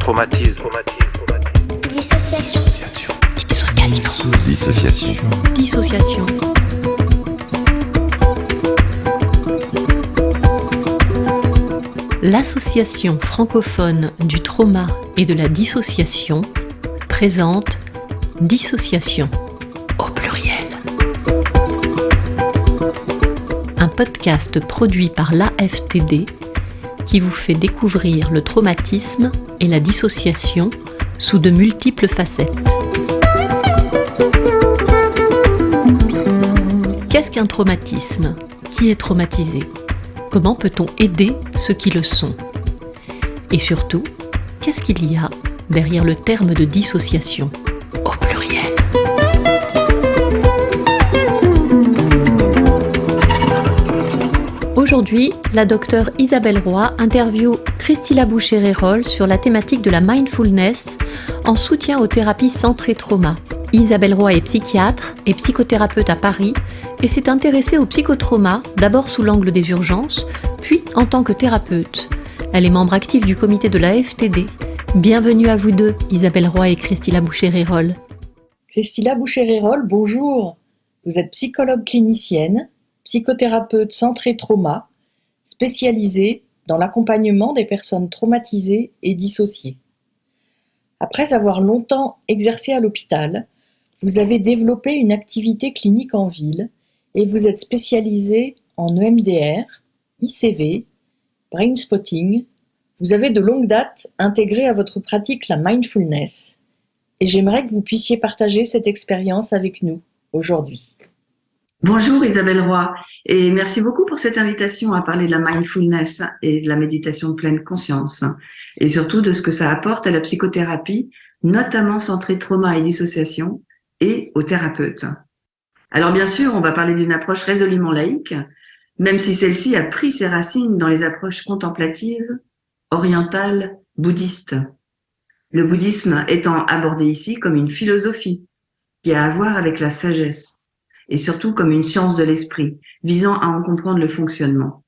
Traumatisme. Dissociation. Dissociation. L'association francophone du trauma et de la dissociation présente Dissociation au pluriel. Un podcast produit par l'AFTD qui vous fait découvrir le traumatisme et la dissociation sous de multiples facettes. Qu'est-ce qu'un traumatisme ? Qui est traumatisé ? Comment peut-on aider ceux qui le sont ? Et surtout, qu'est-ce qu'il y a derrière le terme de dissociation au pluriel ? Aujourd'hui, la docteure Isabelle Roy interviewe Christila Boucher-Hérol sur la thématique de la mindfulness en soutien aux thérapies centrées trauma. Isabelle Roy est psychiatre et psychothérapeute à Paris et s'est intéressée au psychotrauma, d'abord sous l'angle des urgences, puis en tant que thérapeute. Elle est membre active du comité de l'AFTD. Bienvenue à vous deux, Isabelle Roy et Christila Boucher-Hérol. Christila Boucher-Hérol, bonjour. Vous êtes psychologue clinicienne, psychothérapeute centrée trauma, spécialisée dans l'accompagnement des personnes traumatisées et dissociées. Après avoir longtemps exercé à l'hôpital, vous avez développé une activité clinique en ville et vous êtes spécialisée en EMDR, ICV, Brain Spotting. Vous avez de longue date intégré à votre pratique la mindfulness et j'aimerais que vous puissiez partager cette expérience avec nous aujourd'hui. Bonjour Isabelle Roy et merci beaucoup pour cette invitation à parler de la mindfulness et de la méditation de pleine conscience et surtout de ce que ça apporte à la psychothérapie, notamment centrée trauma et dissociation et aux thérapeutes. Alors bien sûr, on va parler d'une approche résolument laïque, même si celle-ci a pris ses racines dans les approches contemplatives, orientales, bouddhistes. Le bouddhisme étant abordé ici comme une philosophie qui a à voir avec la sagesse et surtout comme une science de l'esprit, visant à en comprendre le fonctionnement.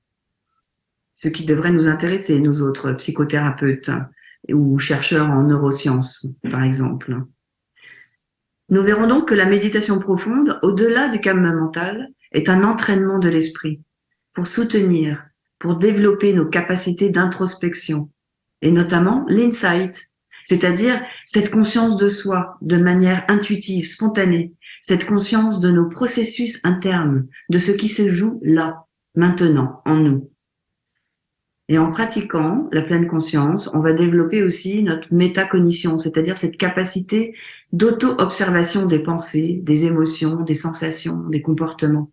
Ce qui devrait nous intéresser, nous autres psychothérapeutes ou chercheurs en neurosciences, par exemple. Nous verrons donc que la méditation profonde, au-delà du calme mental, est un entraînement de l'esprit pour soutenir, pour développer nos capacités d'introspection et notamment l'insight, c'est-à-dire cette conscience de soi de manière intuitive, spontanée, cette conscience de nos processus internes, de ce qui se joue là, maintenant, en nous. Et en pratiquant la pleine conscience, on va développer aussi notre métacognition, c'est-à-dire cette capacité d'auto-observation des pensées, des émotions, des sensations, des comportements.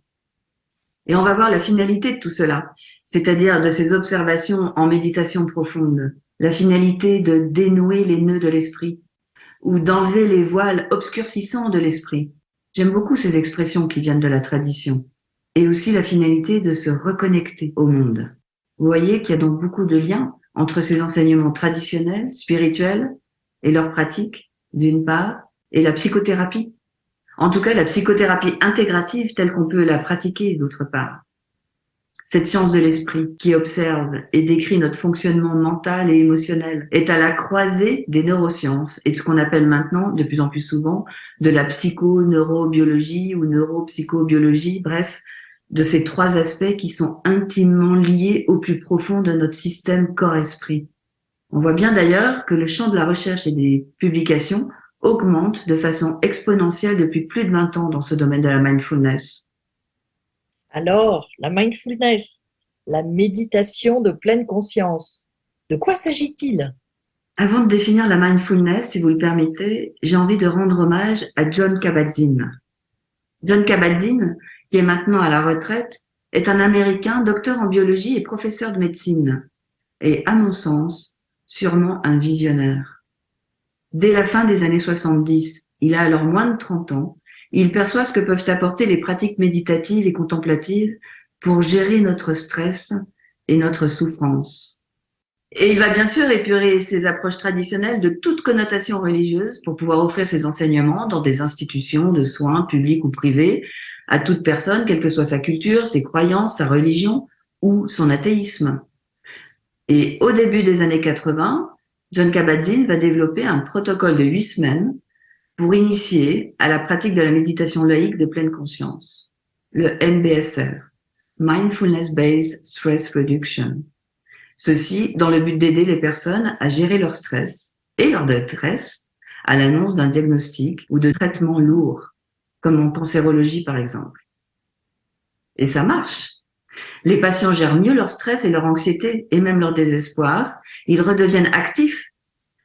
Et on va voir la finalité de tout cela, c'est-à-dire de ces observations en méditation profonde, la finalité de dénouer les nœuds de l'esprit ou d'enlever les voiles obscurcissants de l'esprit. J'aime beaucoup ces expressions qui viennent de la tradition. Et aussi la finalité de se reconnecter au monde. Vous voyez qu'il y a donc beaucoup de liens entre ces enseignements traditionnels, spirituels, et leurs pratiques, d'une part, et la psychothérapie. En tout cas, la psychothérapie intégrative telle qu'on peut la pratiquer, d'autre part. Cette science de l'esprit qui observe et décrit notre fonctionnement mental et émotionnel est à la croisée des neurosciences et de ce qu'on appelle maintenant, de plus en plus souvent, de la psychoneurobiologie ou neuropsychobiologie, bref, de ces trois aspects qui sont intimement liés au plus profond de notre système corps-esprit. On voit bien d'ailleurs que le champ de la recherche et des publications augmente de façon exponentielle depuis plus de 20 ans dans ce domaine de la mindfulness. Alors, la mindfulness, la méditation de pleine conscience, de quoi s'agit-il ? Avant de définir la mindfulness, si vous le permettez, j'ai envie de rendre hommage à Jon Kabat-Zinn. Jon Kabat-Zinn, qui est maintenant à la retraite, est un Américain, docteur en biologie et professeur de médecine. Et à mon sens, sûrement un visionnaire. Dès la fin des années 70, il a alors moins de 30 ans, il perçoit ce que peuvent apporter les pratiques méditatives et contemplatives pour gérer notre stress et notre souffrance. Et il va bien sûr épurer ces approches traditionnelles de toute connotation religieuse pour pouvoir offrir ses enseignements dans des institutions de soins publiques ou privées à toute personne, quelle que soit sa culture, ses croyances, sa religion ou son athéisme. Et au début des années 80, John Kabat-Zinn va développer un protocole de 8 semaines pour initier à la pratique de la méditation laïque de pleine conscience, le MBSR, Mindfulness Based Stress Reduction. Ceci dans le but d'aider les personnes à gérer leur stress et leur détresse à l'annonce d'un diagnostic ou de traitement lourd, comme en cancérologie par exemple. Et ça marche. Les patients gèrent mieux leur stress et leur anxiété et même leur désespoir. Ils redeviennent actifs,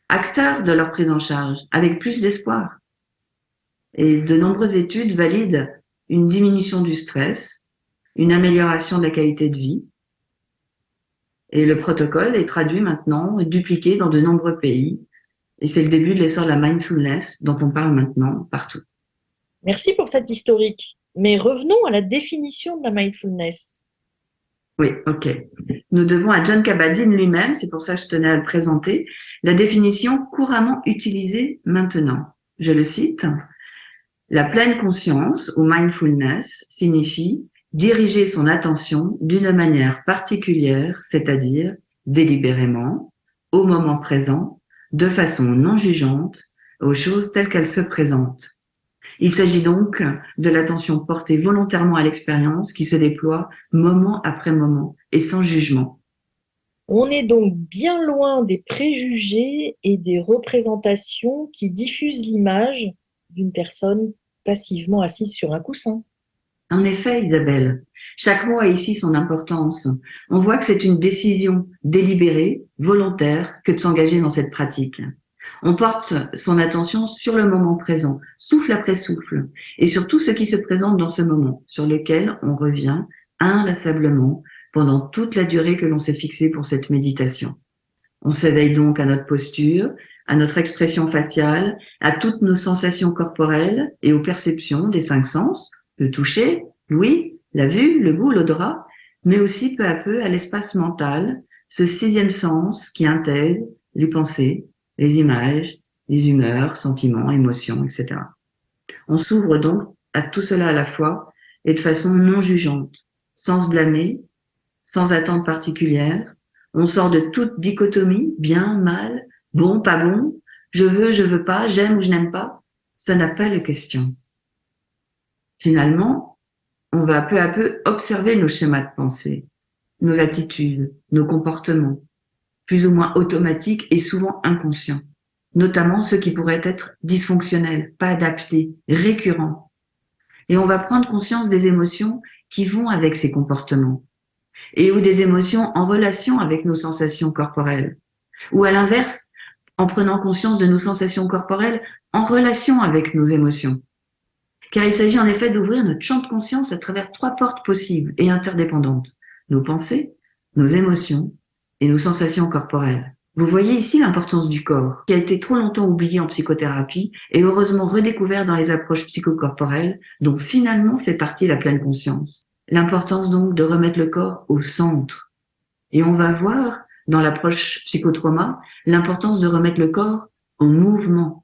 acteurs de leur prise en charge, avec plus d'espoir. Et de nombreuses études valident une diminution du stress, une amélioration de la qualité de vie. Et le protocole est traduit maintenant et dupliqué dans de nombreux pays. Et c'est le début de l'essor de la mindfulness dont on parle maintenant partout. Merci pour cet historique. Mais revenons à la définition de la mindfulness. Oui, ok. Nous devons à John Kabat-Zinn lui-même, c'est pour ça que je tenais à le présenter, la définition couramment utilisée maintenant. Je le cite. La pleine conscience ou mindfulness signifie diriger son attention d'une manière particulière, c'est-à-dire délibérément, au moment présent, de façon non jugeante, aux choses telles qu'elles se présentent. Il s'agit donc de l'attention portée volontairement à l'expérience qui se déploie moment après moment et sans jugement. On est donc bien loin des préjugés et des représentations qui diffusent l'image d'une personne passivement assise sur un coussin. En effet, Isabelle, chaque mot a ici son importance. On voit que c'est une décision délibérée, volontaire, que de s'engager dans cette pratique. On porte son attention sur le moment présent, souffle après souffle, et sur tout ce qui se présente dans ce moment, sur lequel on revient inlassablement pendant toute la durée que l'on s'est fixée pour cette méditation. On s'éveille donc à notre posture, à notre expression faciale, à toutes nos sensations corporelles et aux perceptions des 5 sens, le toucher, l'ouïe, la vue, le goût, l'odorat, mais aussi peu à peu à l'espace mental, ce 6e sens qui intègre les pensées, les images, les humeurs, sentiments, émotions, etc. On s'ouvre donc à tout cela à la fois et de façon non jugeante, sans se blâmer, sans attente particulière. On sort de toute dichotomie, bien, mal, bon, pas bon, je veux pas, j'aime ou je n'aime pas. Ça n'a pas de question. Finalement, on va peu à peu observer nos schémas de pensée, nos attitudes, nos comportements, plus ou moins automatiques et souvent inconscients, notamment ceux qui pourraient être dysfonctionnels, pas adaptés, récurrents. Et on va prendre conscience des émotions qui vont avec ces comportements, et ou des émotions en relation avec nos sensations corporelles, ou à l'inverse, en prenant conscience de nos sensations corporelles en relation avec nos émotions. Car il s'agit en effet d'ouvrir notre champ de conscience à travers 3 portes possibles et interdépendantes, nos pensées, nos émotions et nos sensations corporelles. Vous voyez ici l'importance du corps, qui a été trop longtemps oublié en psychothérapie et heureusement redécouvert dans les approches psychocorporelles, dont finalement fait partie la pleine conscience. L'importance donc de remettre le corps au centre. Et on va voir, dans l'approche psychotrauma, l'importance de remettre le corps en mouvement.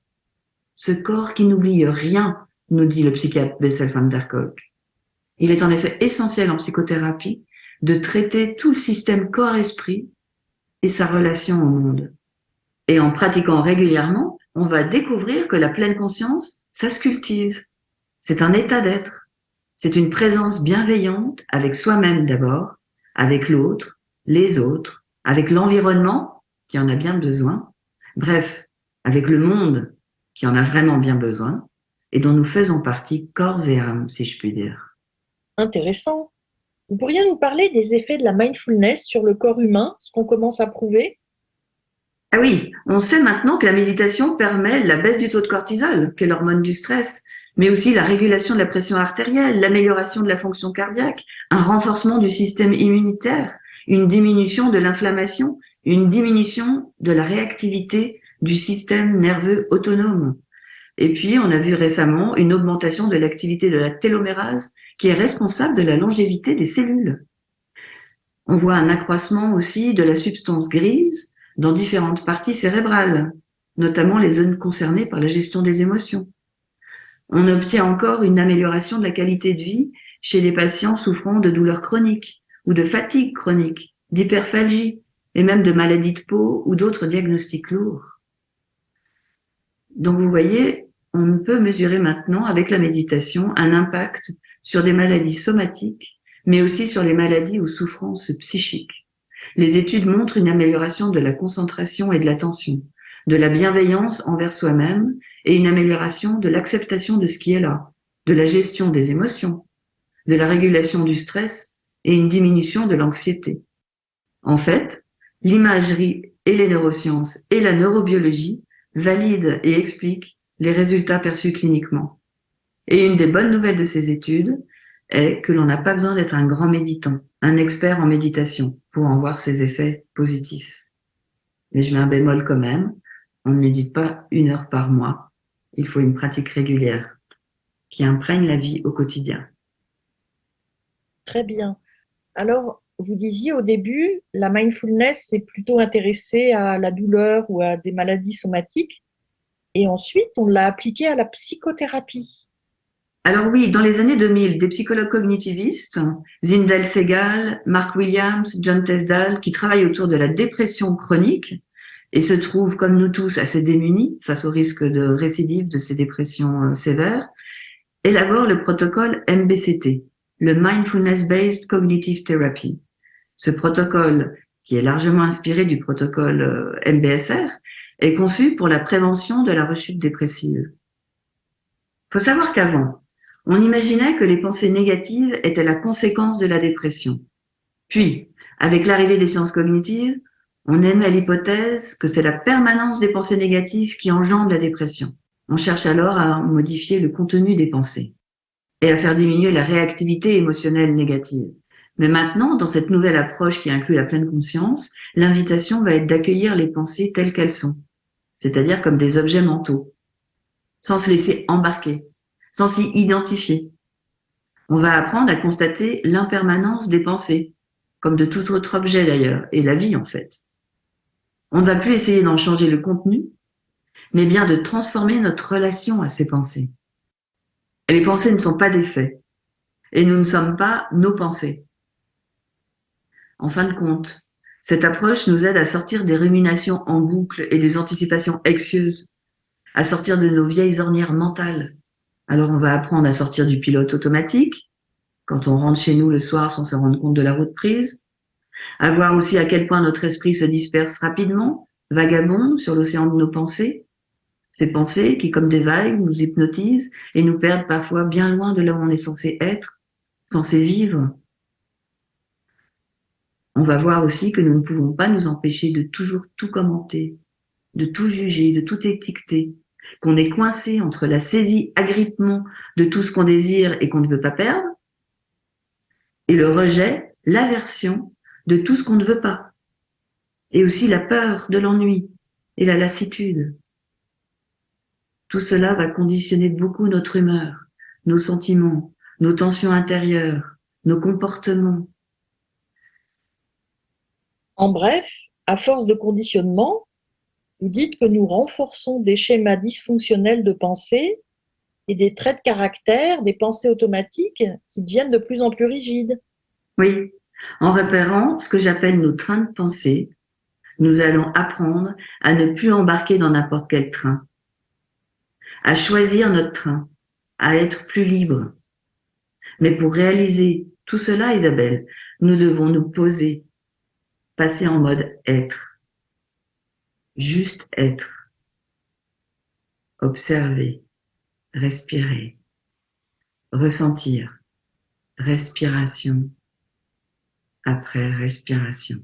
Ce corps qui n'oublie rien, nous dit le psychiatre Bessel van der Kolk. Il est en effet essentiel en psychothérapie de traiter tout le système corps-esprit et sa relation au monde. Et en pratiquant régulièrement, on va découvrir que la pleine conscience, ça se cultive. C'est un état d'être. C'est une présence bienveillante avec soi-même d'abord, avec l'autre, les autres, avec l'environnement qui en a bien besoin, bref, avec le monde qui en a vraiment bien besoin et dont nous faisons partie corps et âme, si je puis dire. Intéressant. Vous pourriez nous parler des effets de la mindfulness sur le corps humain, ce qu'on commence à prouver? Ah oui, on sait maintenant que la méditation permet la baisse du taux de cortisol, qui est l'hormone du stress, mais aussi la régulation de la pression artérielle, l'amélioration de la fonction cardiaque, un renforcement du système immunitaire, une diminution de l'inflammation, une diminution de la réactivité du système nerveux autonome. Et puis, on a vu récemment une augmentation de l'activité de la télomérase qui est responsable de la longévité des cellules. On voit un accroissement aussi de la substance grise dans différentes parties cérébrales, notamment les zones concernées par la gestion des émotions. On obtient encore une amélioration de la qualité de vie chez les patients souffrant de douleurs chroniques ou de fatigue chronique, d'hyperphagie et même de maladies de peau ou d'autres diagnostics lourds. Donc vous voyez, on peut mesurer maintenant avec la méditation un impact sur des maladies somatiques, mais aussi sur les maladies ou souffrances psychiques. Les études montrent une amélioration de la concentration et de l'attention, de la bienveillance envers soi-même et une amélioration de l'acceptation de ce qui est là, de la gestion des émotions, de la régulation du stress et une diminution de l'anxiété. En fait, l'imagerie et les neurosciences et la neurobiologie valident et expliquent les résultats perçus cliniquement. Et une des bonnes nouvelles de ces études est que l'on n'a pas besoin d'être un grand méditant, un expert en méditation pour en voir ses effets positifs. Mais je mets un bémol quand même, on ne médite pas 1 heure par mois, il faut une pratique régulière qui imprègne la vie au quotidien. Très bien. Alors, vous disiez au début, la mindfulness s'est plutôt intéressée à la douleur ou à des maladies somatiques, et ensuite on l'a appliquée à la psychothérapie. Alors oui, dans les années 2000, des psychologues cognitivistes, Zindel Segal, Mark Williams, John Tesdal, qui travaillent autour de la dépression chronique et se trouvent, comme nous tous, assez démunis face au risque de récidive de ces dépressions sévères, élaborent le protocole MBCT, le Mindfulness Based Cognitive Therapy. Ce protocole, qui est largement inspiré du protocole MBSR, est conçu pour la prévention de la rechute dépressive. Faut savoir qu'avant, on imaginait que les pensées négatives étaient la conséquence de la dépression. Puis, avec l'arrivée des sciences cognitives, on émet l'hypothèse que c'est la permanence des pensées négatives qui engendre la dépression. On cherche alors à modifier le contenu des pensées et à faire diminuer la réactivité émotionnelle négative. Mais maintenant, dans cette nouvelle approche qui inclut la pleine conscience, l'invitation va être d'accueillir les pensées telles qu'elles sont, c'est-à-dire comme des objets mentaux, sans se laisser embarquer, sans s'y identifier. On va apprendre à constater l'impermanence des pensées, comme de tout autre objet d'ailleurs, et la vie en fait. On ne va plus essayer d'en changer le contenu, mais bien de transformer notre relation à ces pensées. Et les pensées ne sont pas des faits, et nous ne sommes pas nos pensées. En fin de compte, cette approche nous aide à sortir des ruminations en boucle et des anticipations anxieuses, à sortir de nos vieilles ornières mentales. Alors on va apprendre à sortir du pilote automatique, quand on rentre chez nous le soir sans se rendre compte de la route prise, à voir aussi à quel point notre esprit se disperse rapidement, vagabonde sur l'océan de nos pensées, ces pensées qui, comme des vagues, nous hypnotisent et nous perdent parfois bien loin de là où on est censé être, censé vivre. On va voir aussi que nous ne pouvons pas nous empêcher de toujours tout commenter, de tout juger, de tout étiqueter, qu'on est coincé entre la saisie agrippement de tout ce qu'on désire et qu'on ne veut pas perdre, et le rejet, l'aversion de tout ce qu'on ne veut pas, et aussi la peur de l'ennui et la lassitude. Tout cela va conditionner beaucoup notre humeur, nos sentiments, nos tensions intérieures, nos comportements. En bref, à force de conditionnement, vous dites que nous renforçons des schémas dysfonctionnels de pensée et des traits de caractère, des pensées automatiques qui deviennent de plus en plus rigides. Oui, en repérant ce que j'appelle nos trains de pensée, nous allons apprendre à ne plus embarquer dans n'importe quel train, à choisir notre train, à être plus libre. Mais pour réaliser tout cela, Isabelle, nous devons nous poser, passer en mode être, juste être, observer, respirer, ressentir, respiration après respiration.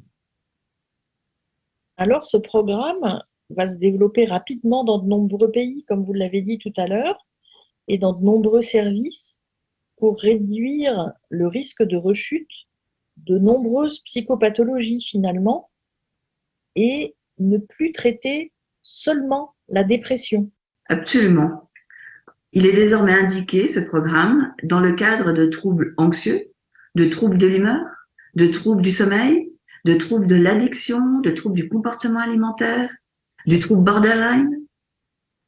Alors, ce programme va se développer rapidement dans de nombreux pays, comme vous l'avez dit tout à l'heure, et dans de nombreux services pour réduire le risque de rechute de nombreuses psychopathologies finalement et ne plus traiter seulement la dépression. Absolument. Il est désormais indiqué, ce programme, dans le cadre de troubles anxieux, de troubles de l'humeur, de troubles du sommeil, de troubles de l'addiction, de troubles du comportement alimentaire, du trouble borderline.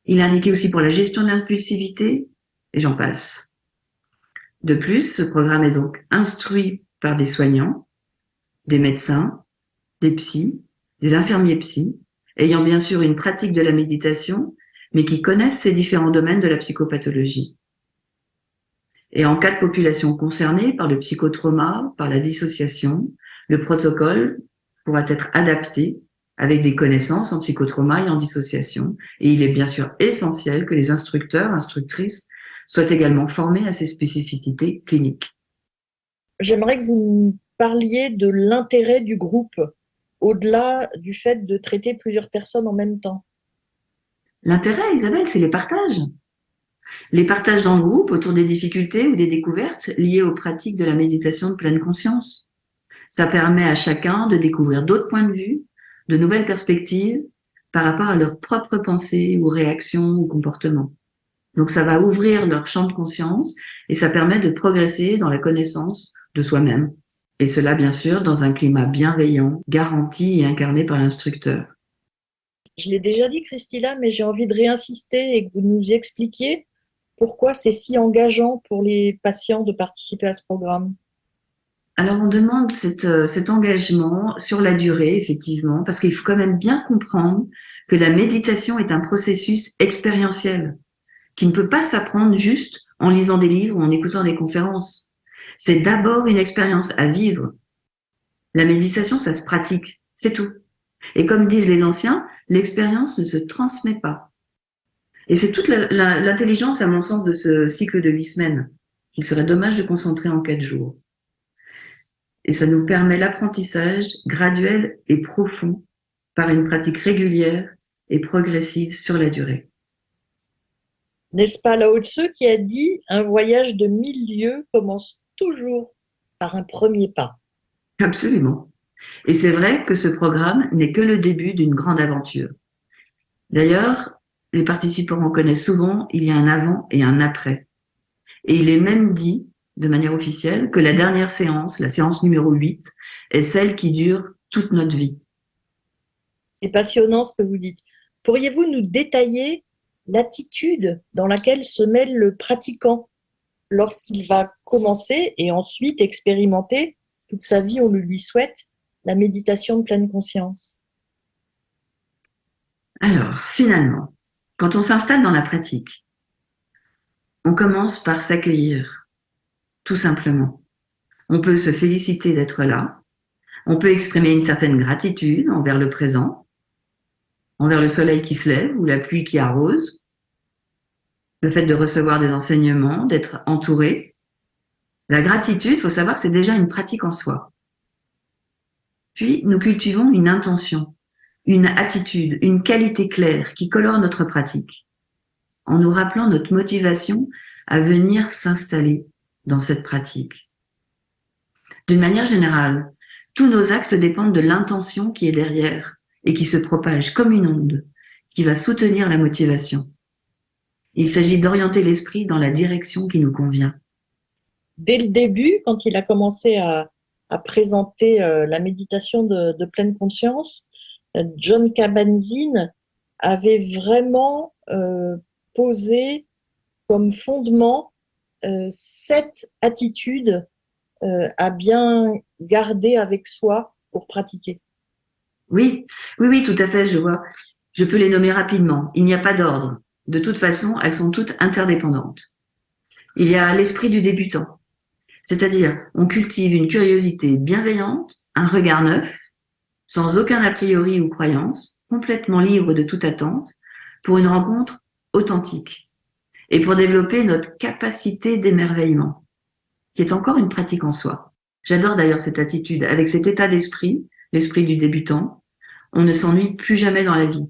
Il est indiqué aussi pour la gestion de l'impulsivité, et j'en passe. De plus, ce programme est donc instruit par des soignants, des médecins, des psys, des infirmiers psy, ayant bien sûr une pratique de la méditation, mais qui connaissent ces différents domaines de la psychopathologie. Et en cas de population concernée par le psychotrauma, par la dissociation, le protocole pourra être adapté avec des connaissances en psychotrauma et en dissociation. Et il est bien sûr essentiel que les instructeurs, instructrices soient également formés à ces spécificités cliniques. J'aimerais que vous me parliez de l'intérêt du groupe, au-delà du fait de traiter plusieurs personnes en même temps. L'intérêt, Isabelle, c'est les partages. Les partages dans le groupe autour des difficultés ou des découvertes liées aux pratiques de la méditation de pleine conscience. Ça permet à chacun de découvrir d'autres points de vue, de nouvelles perspectives par rapport à leurs propres pensées ou réactions ou comportements. Donc ça va ouvrir leur champ de conscience et ça permet de progresser dans la connaissance de soi-même. Et cela, bien sûr, dans un climat bienveillant, garanti et incarné par l'instructeur. Je l'ai déjà dit, Christilla, mais j'ai envie de réinsister et que vous nous expliquiez pourquoi c'est si engageant pour les patients de participer à ce programme. Alors on demande cet engagement sur la durée, effectivement, parce qu'il faut quand même bien comprendre que la méditation est un processus expérientiel qui ne peut pas s'apprendre juste en lisant des livres ou en écoutant des conférences. C'est d'abord une expérience à vivre. La méditation, ça se pratique, c'est tout. Et comme disent les anciens, l'expérience ne se transmet pas. Et c'est toute l'intelligence, à mon sens, de ce cycle de 8 semaines, qu'il serait dommage de concentrer en 4 jours. Et ça nous permet l'apprentissage graduel et profond par une pratique régulière et progressive sur la durée. N'est-ce pas Lao Tzu qui a dit « Un voyage de 1000 lieues commence toujours par un premier pas ». Absolument. Et c'est vrai que ce programme n'est que le début d'une grande aventure. D'ailleurs, les participants en connaissent souvent, il y a un avant et un après. Et il est même dit, de manière officielle, que la dernière séance, la séance numéro 8, est celle qui dure toute notre vie. C'est passionnant ce que vous dites. Pourriez-vous nous détailler l'attitude dans laquelle se mêle le pratiquant lorsqu'il va commencer et ensuite expérimenter toute sa vie, on le lui souhaite, la méditation de pleine conscience? Alors, finalement, quand on s'installe dans la pratique, on commence par s'accueillir, tout simplement. On peut se féliciter d'être là, on peut exprimer une certaine gratitude envers le présent, envers le soleil qui se lève ou la pluie qui arrose, le fait de recevoir des enseignements, d'être entouré. La gratitude, il faut savoir que c'est déjà une pratique en soi. Puis, nous cultivons une intention, une attitude, une qualité claire qui colore notre pratique, en nous rappelant notre motivation à venir s'installer dans cette pratique. D'une manière générale, tous nos actes dépendent de l'intention qui est derrière et qui se propage comme une onde, qui va soutenir la motivation. Il s'agit d'orienter l'esprit dans la direction qui nous convient. Dès le début, quand il a commencé à présenter la méditation de pleine conscience, John Kabat-Zinn avait vraiment posé comme fondement cette attitude à bien garder avec soi pour pratiquer. Oui, tout à fait, je vois. Je peux les nommer rapidement. Il n'y a pas d'ordre. De toute façon, elles sont toutes interdépendantes. Il y a l'esprit du débutant. C'est-à-dire, on cultive une curiosité bienveillante, un regard neuf, sans aucun a priori ou croyance, complètement libre de toute attente, pour une rencontre authentique et pour développer notre capacité d'émerveillement, qui est encore une pratique en soi. J'adore d'ailleurs cette attitude. Avec cet état d'esprit, l'esprit du débutant, on ne s'ennuie plus jamais dans la vie.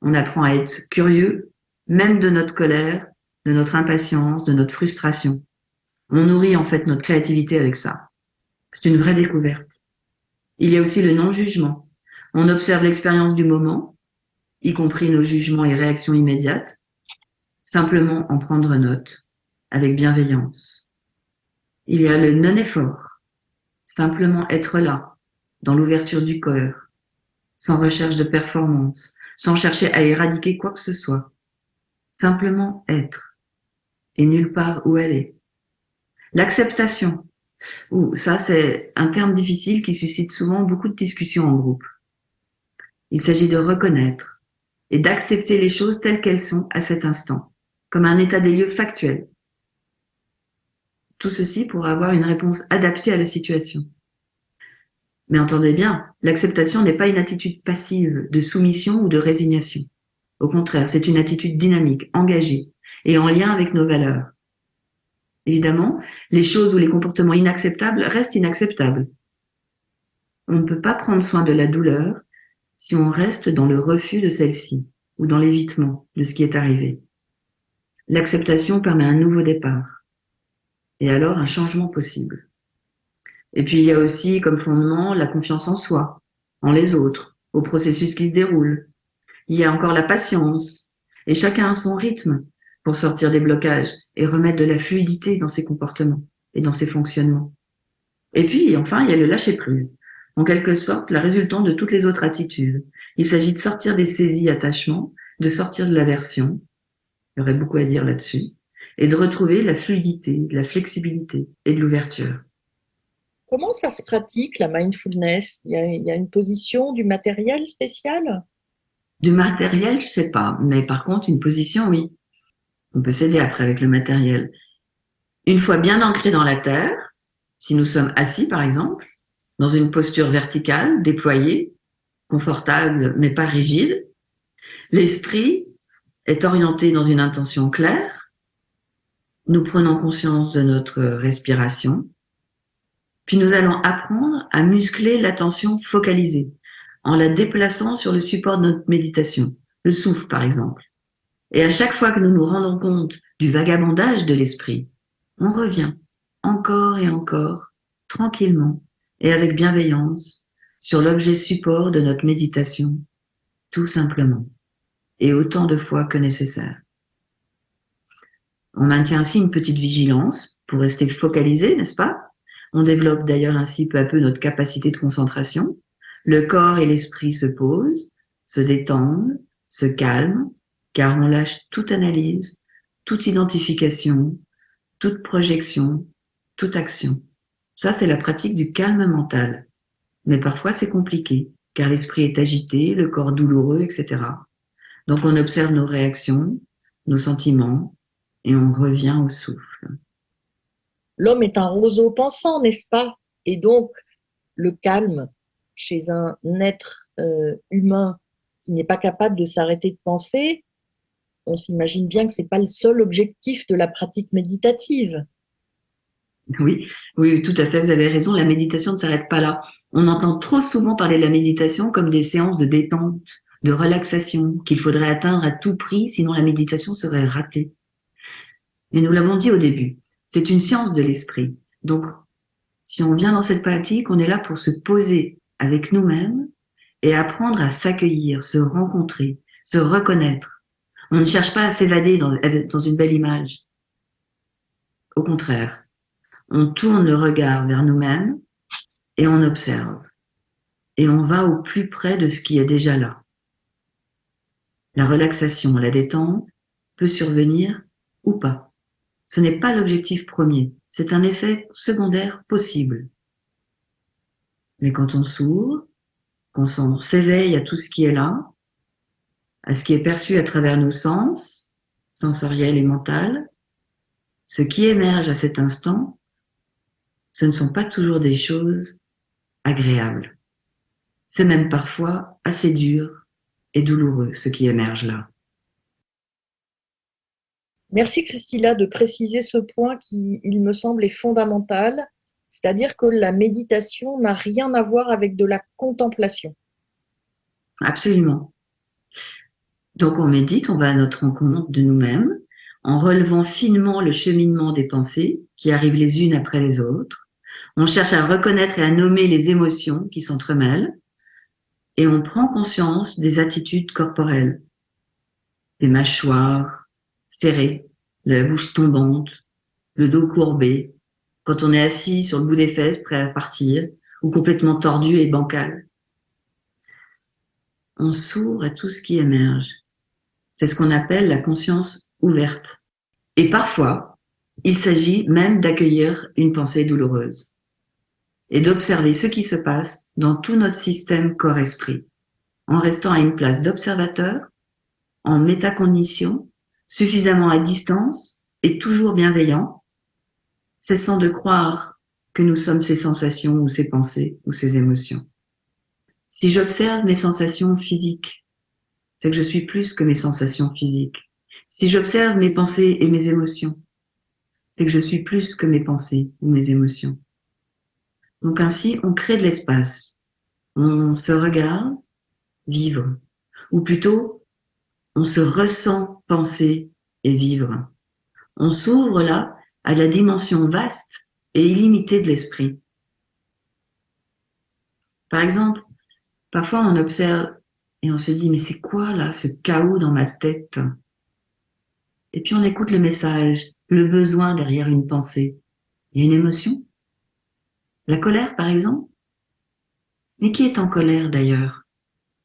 On apprend à être curieux, même de notre colère, de notre impatience, de notre frustration. On nourrit en fait notre créativité avec ça. C'est une vraie découverte. Il y a aussi le non-jugement. On observe l'expérience du moment, y compris nos jugements et réactions immédiates, simplement en prendre note, avec bienveillance. Il y a le non-effort, simplement être là, dans l'ouverture du cœur, sans recherche de performance, sans chercher à éradiquer quoi que ce soit. Simplement être, et nulle part où aller. L'acceptation. Ça c'est un terme difficile qui suscite souvent beaucoup de discussions en groupe. Il s'agit de reconnaître et d'accepter les choses telles qu'elles sont à cet instant, comme un état des lieux factuel. Tout ceci pour avoir une réponse adaptée à la situation. Mais entendez bien, l'acceptation n'est pas une attitude passive de soumission ou de résignation. Au contraire, c'est une attitude dynamique, engagée et en lien avec nos valeurs. Évidemment, les choses ou les comportements inacceptables restent inacceptables. On ne peut pas prendre soin de la douleur si on reste dans le refus de celle-ci ou dans l'évitement de ce qui est arrivé. L'acceptation permet un nouveau départ et alors un changement possible. Et puis il y a aussi comme fondement la confiance en soi, en les autres, au processus qui se déroule. Il y a encore la patience et chacun a son rythme pour sortir des blocages et remettre de la fluidité dans ses comportements et dans ses fonctionnements. Et puis enfin il y a le lâcher-prise, en quelque sorte la résultante de toutes les autres attitudes. Il s'agit de sortir des saisies attachements, de sortir de l'aversion, il y aurait beaucoup à dire là-dessus, et de retrouver la fluidité, la flexibilité et de l'ouverture. Comment ça se pratique, la mindfulness? Il y a une position, du matériel spécial? Du matériel, je sais pas, mais par contre, une position, oui. On peut s'aider après avec le matériel. Une fois bien ancré dans la terre, si nous sommes assis par exemple, dans une posture verticale, déployée, confortable mais pas rigide, l'esprit est orienté dans une intention claire, nous prenons conscience de notre respiration, puis nous allons apprendre à muscler l'attention focalisée en la déplaçant sur le support de notre méditation, le souffle par exemple. Et à chaque fois que nous nous rendons compte du vagabondage de l'esprit, on revient encore et encore, tranquillement et avec bienveillance, sur l'objet support de notre méditation, tout simplement, et autant de fois que nécessaire. On maintient ainsi une petite vigilance pour rester focalisé, n'est-ce pas? On développe d'ailleurs ainsi peu à peu notre capacité de concentration. Le corps et l'esprit se posent, se détendent, se calment, car on lâche toute analyse, toute identification, toute projection, toute action. Ça, c'est la pratique du calme mental. Mais parfois, c'est compliqué, car l'esprit est agité, le corps douloureux, etc. Donc, on observe nos réactions, nos sentiments, et on revient au souffle. L'homme est un roseau pensant, n'est-ce pas? Et donc, le calme chez un être humain qui n'est pas capable de s'arrêter de penser, on s'imagine bien que ce n'est pas le seul objectif de la pratique méditative. Oui, oui, tout à fait, vous avez raison, la méditation ne s'arrête pas là. On entend trop souvent parler de la méditation comme des séances de détente, de relaxation, qu'il faudrait atteindre à tout prix, sinon la méditation serait ratée. Mais nous l'avons dit au début, c'est une science de l'esprit. Donc, si on vient dans cette pratique, on est là pour se poser avec nous-mêmes et apprendre à s'accueillir, se rencontrer, se reconnaître. On ne cherche pas à s'évader dans une belle image. Au contraire, on tourne le regard vers nous-mêmes et on observe. Et on va au plus près de ce qui est déjà là. La relaxation, la détente peut survenir ou pas. Ce n'est pas l'objectif premier, c'est un effet secondaire possible. Mais quand on s'ouvre, qu'on s'éveille à tout ce qui est là, à ce qui est perçu à travers nos sens, sensoriels et mentaux, ce qui émerge à cet instant, ce ne sont pas toujours des choses agréables. C'est même parfois assez dur et douloureux ce qui émerge là. Merci Christilla de préciser ce point qui, il me semble, est fondamental, c'est-à-dire que la méditation n'a rien à voir avec de la contemplation. Absolument. Donc on médite, on va à notre rencontre de nous-mêmes, en relevant finement le cheminement des pensées qui arrivent les unes après les autres. On cherche à reconnaître et à nommer les émotions qui s'entremêlent, et on prend conscience des attitudes corporelles, des mâchoires serrées, de la bouche tombante, le dos courbé, quand on est assis sur le bout des fesses, prêt à partir, ou complètement tordu et bancal. On s'ouvre à tout ce qui émerge. C'est ce qu'on appelle la conscience ouverte. Et parfois, il s'agit même d'accueillir une pensée douloureuse et d'observer ce qui se passe dans tout notre système corps-esprit. en restant à une place d'observateur, en métacognition, suffisamment à distance et toujours bienveillant, cessant de croire que nous sommes ces sensations ou ces pensées ou ces émotions. Si j'observe mes sensations physiques, c'est que je suis plus que mes sensations physiques. Si j'observe mes pensées et mes émotions, c'est que je suis plus que mes pensées ou mes émotions. Donc ainsi, on crée de l'espace. On se regarde vivre, ou plutôt, on se ressent penser et vivre. On s'ouvre là à la dimension vaste et illimitée de l'esprit. Par exemple, parfois on observe et on se dit « mais c'est quoi là ce chaos dans ma tête ?» Et puis on écoute le message, le besoin derrière une pensée. Il y a une émotion. La colère par exemple. Mais qui est en colère d'ailleurs?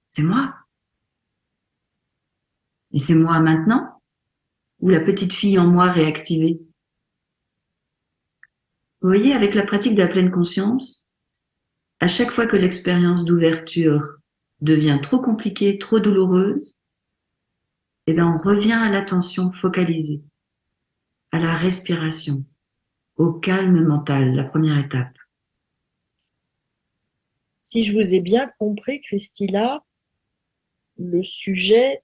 C'est moi. Et c'est moi maintenant? Ou la petite fille en moi réactivée? Vous voyez, avec la pratique de la pleine conscience, à chaque fois que l'expérience d'ouverture devient trop compliquée, trop douloureuse, eh bien, on revient à l'attention focalisée, à la respiration, au calme mental, la première étape. Si je vous ai bien compris, Christilla, le sujet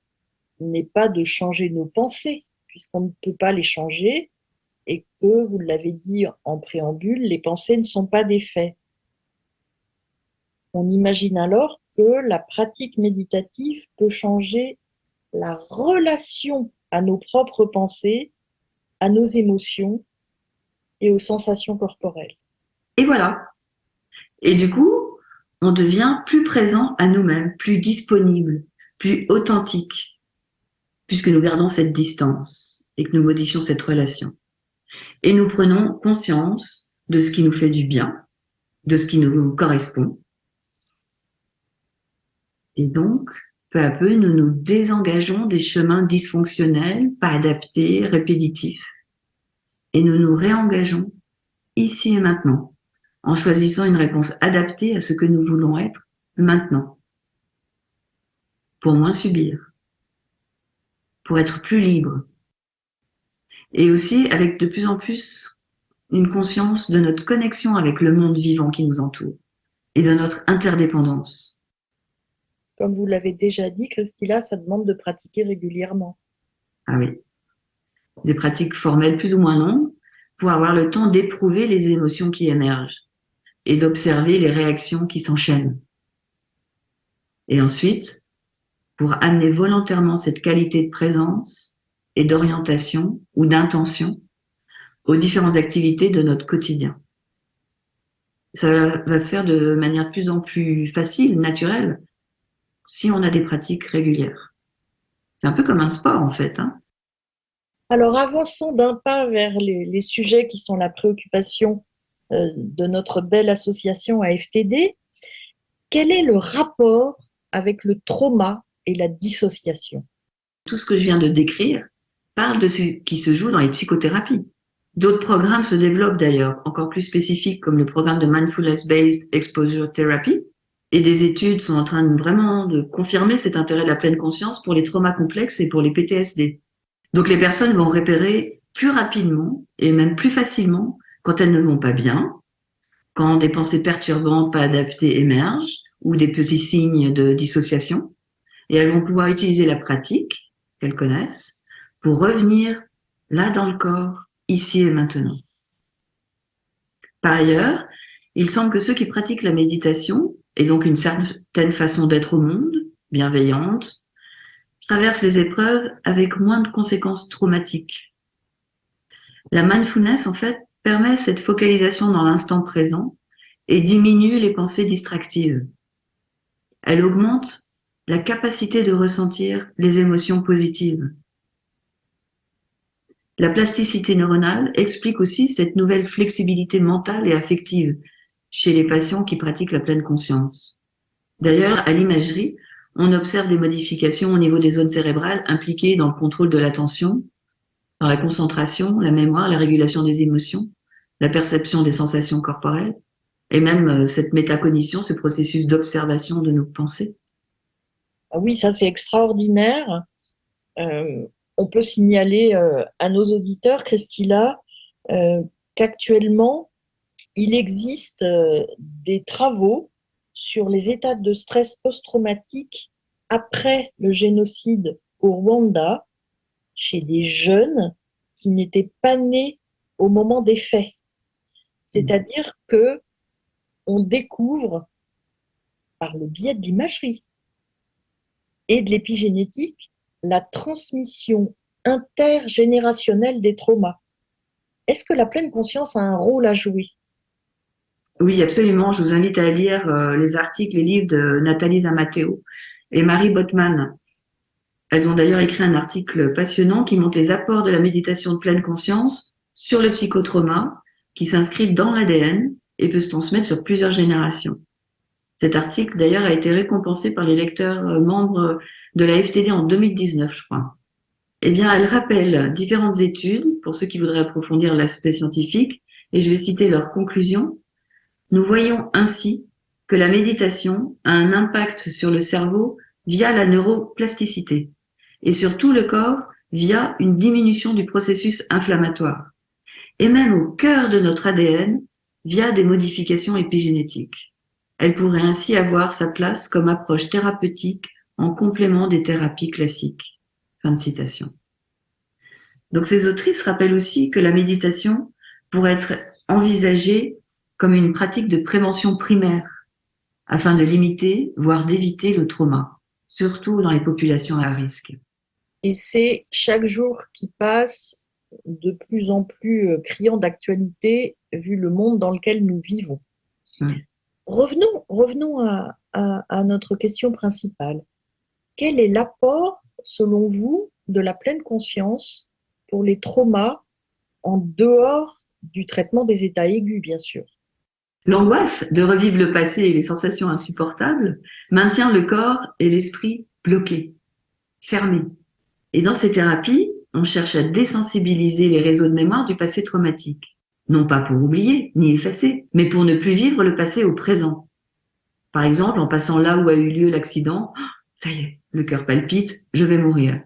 n'est pas de changer nos pensées, puisqu'on ne peut pas les changer, et que, vous l'avez dit en préambule, les pensées ne sont pas des faits. On imagine alors que la pratique méditative peut changer la relation à nos propres pensées, à nos émotions et aux sensations corporelles. Et voilà. Et du coup, on devient plus présent à nous-mêmes, plus disponible, plus authentique, puisque nous gardons cette distance et que nous modifions cette relation. Et nous prenons conscience de ce qui nous fait du bien, de ce qui nous correspond. Et donc, peu à peu, nous nous désengageons des chemins dysfonctionnels, pas adaptés, répétitifs. Et nous nous réengageons ici et maintenant, en choisissant une réponse adaptée à ce que nous voulons être maintenant. Pour moins subir. Pour être plus libre. Et aussi avec de plus en plus une conscience de notre connexion avec le monde vivant qui nous entoure et de notre interdépendance. Comme vous l'avez déjà dit, Christilla, ça demande de pratiquer régulièrement. Ah oui. Des pratiques formelles plus ou moins longues pour avoir le temps d'éprouver les émotions qui émergent et d'observer les réactions qui s'enchaînent. Et ensuite, pour amener volontairement cette qualité de présence et d'orientation ou d'intention aux différentes activités de notre quotidien. Ça va se faire de manière de plus en plus facile, naturelle, si on a des pratiques régulières. C'est un peu comme un sport en fait. Alors avançons d'un pas vers les sujets qui sont la préoccupation de notre belle association AFTD. Quel est le rapport avec le trauma et la dissociation? Tout ce que je viens de décrire parle de ce qui se joue dans les psychothérapies. D'autres programmes se développent d'ailleurs, encore plus spécifiques, comme le programme de Mindfulness-Based Exposure Therapy. Et des études sont en train vraiment de confirmer cet intérêt de la pleine conscience pour les traumas complexes et pour les PTSD. Donc les personnes vont repérer plus rapidement et même plus facilement quand elles ne vont pas bien, quand des pensées perturbantes pas adaptées émergent ou des petits signes de dissociation. Et elles vont pouvoir utiliser la pratique qu'elles connaissent pour revenir là dans le corps, ici et maintenant. Par ailleurs, il semble que ceux qui pratiquent la méditation, et donc une certaine façon d'être au monde, bienveillante, traversent les épreuves avec moins de conséquences traumatiques. La mindfulness, en fait, permet cette focalisation dans l'instant présent et diminue les pensées distractives. Elle augmente la capacité de ressentir les émotions positives. La plasticité neuronale explique aussi cette nouvelle flexibilité mentale et affective chez les patients qui pratiquent la pleine conscience. D'ailleurs, à l'imagerie, on observe des modifications au niveau des zones cérébrales impliquées dans le contrôle de l'attention, dans la concentration, la mémoire, la régulation des émotions, la perception des sensations corporelles, et même cette métacognition, ce processus d'observation de nos pensées. Ah oui, ça c'est extraordinaire. On peut signaler à nos auditeurs, Christilla, euh, qu'actuellement, il existe des travaux sur les états de stress post-traumatique après le génocide au Rwanda chez des jeunes qui n'étaient pas nés au moment des faits. C'est-à-dire que on découvre par le biais de l'imagerie et de l'épigénétique la transmission intergénérationnelle des traumas. Est-ce que la pleine conscience a un rôle à jouer? Oui, absolument. Je vous invite à lire les articles, les livres de Nathalie Zamateo et Marie Botman. Elles ont d'ailleurs écrit un article passionnant qui montre les apports de la méditation de pleine conscience sur le psychotrauma qui s'inscrit dans l'ADN et peut se transmettre sur plusieurs générations. Cet article, d'ailleurs, a été récompensé par les lecteurs membres de la FTD en 2019, je crois. Eh bien, elle rappelle différentes études pour ceux qui voudraient approfondir l'aspect scientifique, et je vais citer leurs conclusions. Nous voyons ainsi que la méditation a un impact sur le cerveau via la neuroplasticité et sur tout le corps via une diminution du processus inflammatoire et même au cœur de notre ADN via des modifications épigénétiques. Elle pourrait ainsi avoir sa place comme approche thérapeutique en complément des thérapies classiques. Fin de citation. Donc ces autrices rappellent aussi que la méditation pourrait être envisagée comme une pratique de prévention primaire afin de limiter, voire d'éviter le trauma, surtout dans les populations à risque. Et c'est chaque jour qui passe de plus en plus criant d'actualité vu le monde dans lequel nous vivons. Revenons à notre question principale. Quel est l'apport, selon vous, de la pleine conscience pour les traumas en dehors du traitement des états aigus, bien sûr? L'angoisse de revivre le passé et les sensations insupportables maintient le corps et l'esprit bloqués, fermés. Et dans ces thérapies, on cherche à désensibiliser les réseaux de mémoire du passé traumatique. Non pas pour oublier, ni effacer, mais pour ne plus vivre le passé au présent. Par exemple, en passant là où a eu lieu l'accident, ça y est, le cœur palpite, je vais mourir.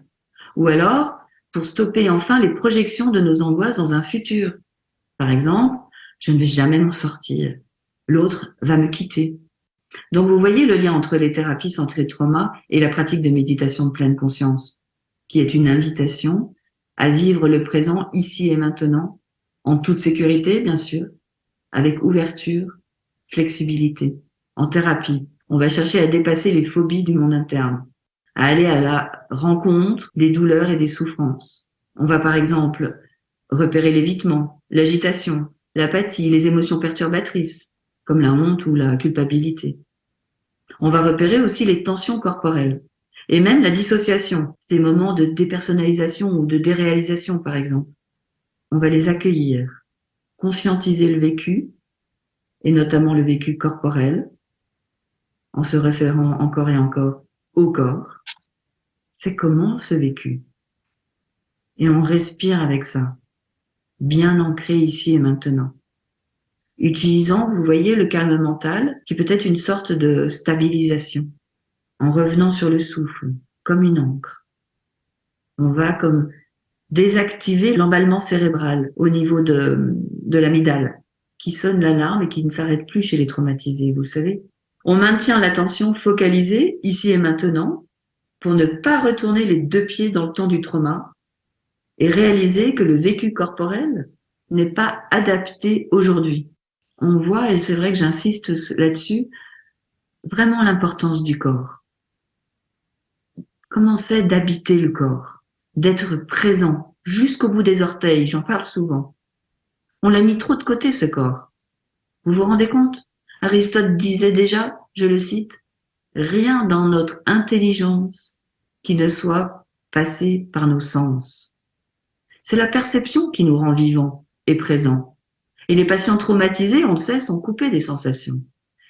Ou alors, pour stopper enfin les projections de nos angoisses dans un futur. Par exemple, je ne vais jamais m'en sortir. L'autre va me quitter. Donc vous voyez le lien entre les thérapies centrées trauma et la pratique de méditation de pleine conscience, qui est une invitation à vivre le présent ici et maintenant, en toute sécurité bien sûr, avec ouverture, flexibilité. En thérapie, on va chercher à dépasser les phobies du monde interne, à aller à la rencontre des douleurs et des souffrances. On va par exemple repérer l'évitement, l'agitation, l'apathie, les émotions perturbatrices, comme la honte ou la culpabilité. On va repérer aussi les tensions corporelles et même la dissociation, ces moments de dépersonnalisation ou de déréalisation par exemple. On va les accueillir, conscientiser le vécu et notamment le vécu corporel en se référant encore et encore au corps. C'est comment ce vécu? Et on respire avec ça, bien ancré ici et maintenant. Utilisant, vous voyez, le calme mental, qui peut être une sorte de stabilisation, en revenant sur le souffle, comme une encre. On va comme désactiver l'emballement cérébral au niveau de l'amygdale, qui sonne l'alarme et qui ne s'arrête plus chez les traumatisés, vous le savez. On maintient l'attention focalisée, ici et maintenant, pour ne pas retourner les deux pieds dans le temps du trauma et réaliser que le vécu corporel n'est pas adapté aujourd'hui. On voit, et c'est vrai que j'insiste là-dessus, vraiment l'importance du corps. Comment c'est d'habiter le corps, d'être présent jusqu'au bout des orteils, j'en parle souvent. On l'a mis trop de côté, ce corps. Vous vous rendez compte? Aristote disait déjà, je le cite, « Rien dans notre intelligence qui ne soit passé par nos sens. » C'est la perception qui nous rend vivants et présents. Et les patients traumatisés, on le sait, sont coupés des sensations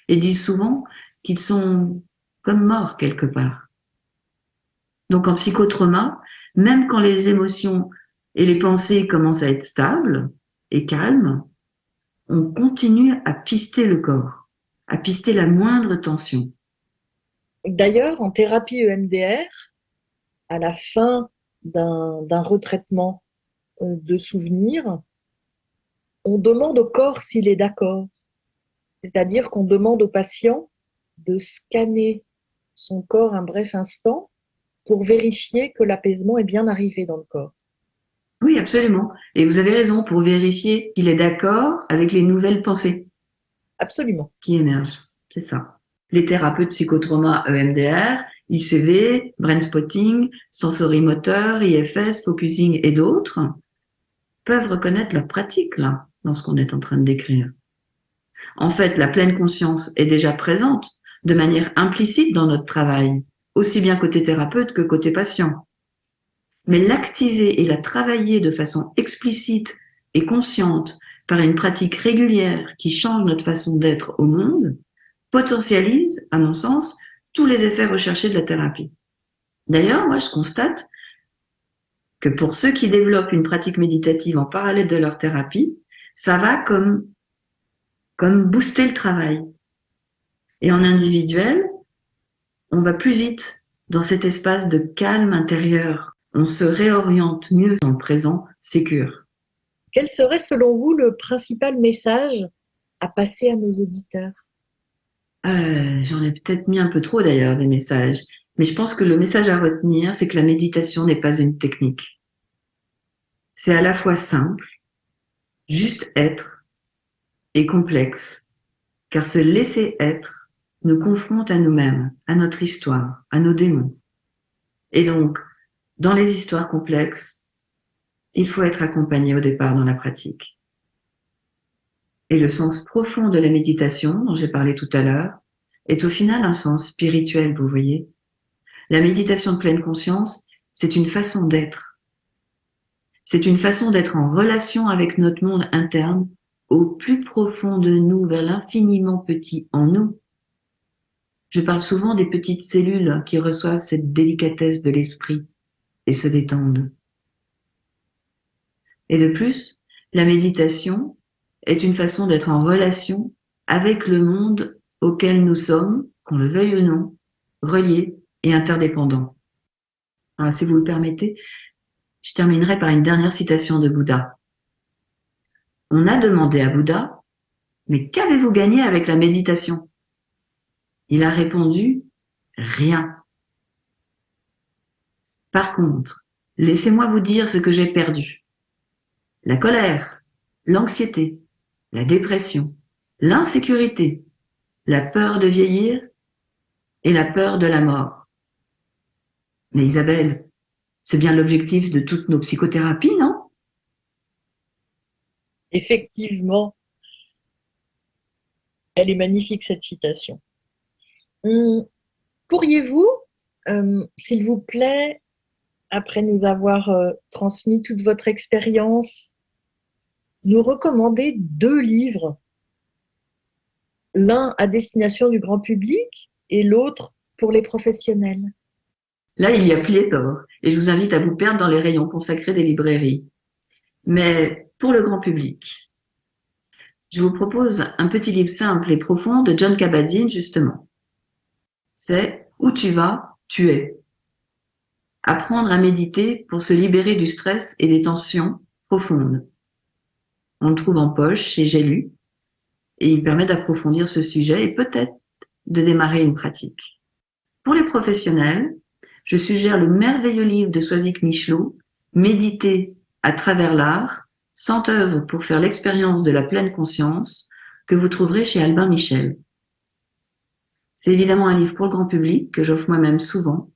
et disent souvent qu'ils sont comme morts quelque part. Donc en psychotrauma, même quand les émotions et les pensées commencent à être stables et calmes, on continue à pister le corps, à pister la moindre tension. D'ailleurs, en thérapie EMDR, à la fin d'un retraitement de souvenirs, on demande au corps s'il est d'accord. C'est-à-dire qu'on demande au patient de scanner son corps un bref instant pour vérifier que l'apaisement est bien arrivé dans le corps. Oui, absolument. Et vous avez raison pour vérifier qu'il est d'accord avec les nouvelles pensées Absolument. qui émergent. C'est ça. Les thérapeutes psychotrauma EMDR, ICV, brain spotting, sensorimoteur, IFS, focusing et d'autres peuvent reconnaître leur pratique là, dans ce qu'on est en train de décrire. En fait, la pleine conscience est déjà présente de manière implicite dans notre travail, aussi bien côté thérapeute que côté patient. Mais l'activer et la travailler de façon explicite et consciente par une pratique régulière qui change notre façon d'être au monde, potentialise, à mon sens, tous les effets recherchés de la thérapie. D'ailleurs, moi, je constate que pour ceux qui développent une pratique méditative en parallèle de leur thérapie, ça va comme booster le travail. Et en individuel, on va plus vite dans cet espace de calme intérieur. On se réoriente mieux dans le présent, sécure. Quel serait selon vous le principal message à passer à nos auditeurs? J'en ai peut-être mis un peu trop d'ailleurs des messages, mais je pense que le message à retenir, c'est que la méditation n'est pas une technique. C'est à la fois simple, juste être, et complexe, car se laisser être nous confronte à nous-mêmes, à notre histoire, à nos démons. Et donc, dans les histoires complexes, il faut être accompagné au départ dans la pratique. Et le sens profond de la méditation, dont j'ai parlé tout à l'heure, est au final un sens spirituel, vous voyez. La méditation de pleine conscience, c'est une façon d'être. C'est une façon d'être en relation avec notre monde interne, au plus profond de nous, vers l'infiniment petit en nous. Je parle souvent des petites cellules qui reçoivent cette délicatesse de l'esprit et se détendent. Et de plus, la méditation est une façon d'être en relation avec le monde auquel nous sommes, qu'on le veuille ou non, reliés et interdépendants. Alors, si vous le permettez, je terminerai par une dernière citation de Bouddha. On a demandé à Bouddha, mais qu'avez-vous gagné avec la méditation? Il a répondu, rien. Par contre, laissez-moi vous dire ce que j'ai perdu. La colère, l'anxiété, la dépression, l'insécurité, la peur de vieillir et la peur de la mort. Mais Isabelle, c'est bien l'objectif de toutes nos psychothérapies, non? Effectivement, elle est magnifique cette citation. Pourriez-vous, s'il vous plaît, après nous avoir transmis toute votre expérience, nous recommander 2 livres, l'un à destination du grand public et l'autre pour les professionnels? Là, il y a pléthore, et je vous invite à vous perdre dans les rayons consacrés des librairies. Mais pour le grand public, je vous propose un petit livre simple et profond de Jon Kabat-Zinn, justement. C'est « Où tu vas, tu es ». Apprendre à méditer pour se libérer du stress et des tensions profondes. On le trouve en poche chez J'ai lu, et il permet d'approfondir ce sujet et peut-être de démarrer une pratique. Pour les professionnels, je suggère le merveilleux livre de Soisic Michelot, Méditer à travers l'art, 100 œuvres pour faire l'expérience de la pleine conscience, que vous trouverez chez Albin Michel. C'est évidemment un livre pour le grand public que j'offre moi-même souvent,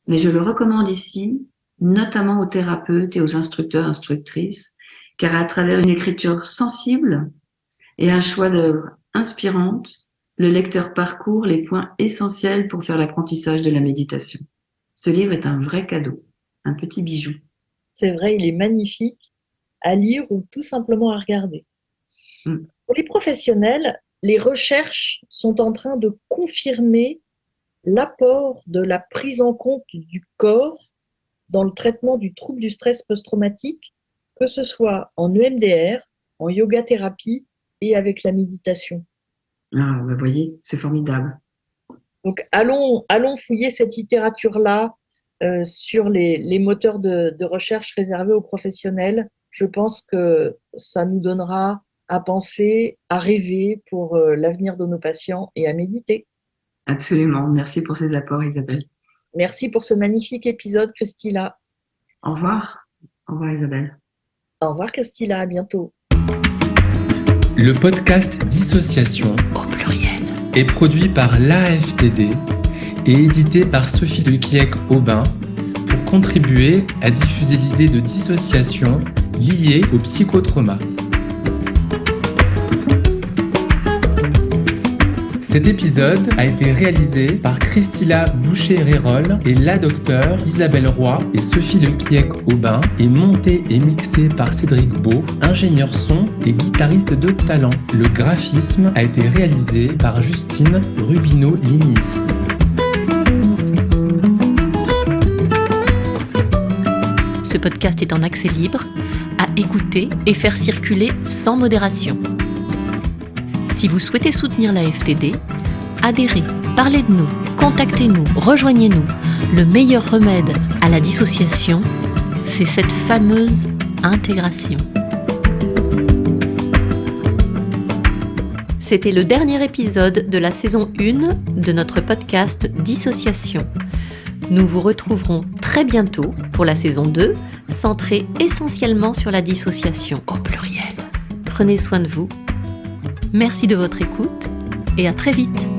mais je le recommande ici, notamment aux thérapeutes et aux instructeurs, instructrices, car à travers une écriture sensible et un choix d'œuvres inspirantes, le lecteur parcourt les points essentiels pour faire l'apprentissage de la méditation. Ce livre est un vrai cadeau, un petit bijou. C'est vrai, il est magnifique à lire ou tout simplement à regarder. Pour les professionnels, les recherches sont en train de confirmer l'apport de la prise en compte du corps dans le traitement du trouble du stress post-traumatique, que ce soit en EMDR, en yoga-thérapie et avec la méditation. Ah, vous voyez, c'est formidable. Donc, allons fouiller cette littérature-là sur les moteurs de recherche réservés aux professionnels. Je pense que ça nous donnera à penser, à rêver pour l'avenir de nos patients et à méditer. Absolument. Merci pour ces apports, Isabelle. Merci pour ce magnifique épisode, Christila. Au revoir. Au revoir, Isabelle. Au revoir, Christila. À bientôt. Le podcast Dissociation, Au pluriel. est produit par l'AFTD et édité par Sophie Lecliec-Aubin pour contribuer à diffuser l'idée de dissociation liée au psychotrauma. Cet épisode a été réalisé par Christila Boucher-Rérol et la docteure Isabelle Roy et Sophie Lecliec-Aubin et monté et mixé par Cédric Beau, ingénieur son et guitariste de talent. Le graphisme a été réalisé par Justine Rubino-Ligny. Ce podcast est en accès libre, à écouter et faire circuler sans modération. Si vous souhaitez soutenir la FTD, adhérez, parlez de nous, contactez-nous, rejoignez-nous. Le meilleur remède à la dissociation, c'est cette fameuse intégration. C'était le dernier épisode de la saison 1 de notre podcast Dissociation. Nous vous retrouverons très bientôt pour la saison 2, centrée essentiellement sur la dissociation au pluriel. Prenez soin de vous. Merci de votre écoute et à très vite.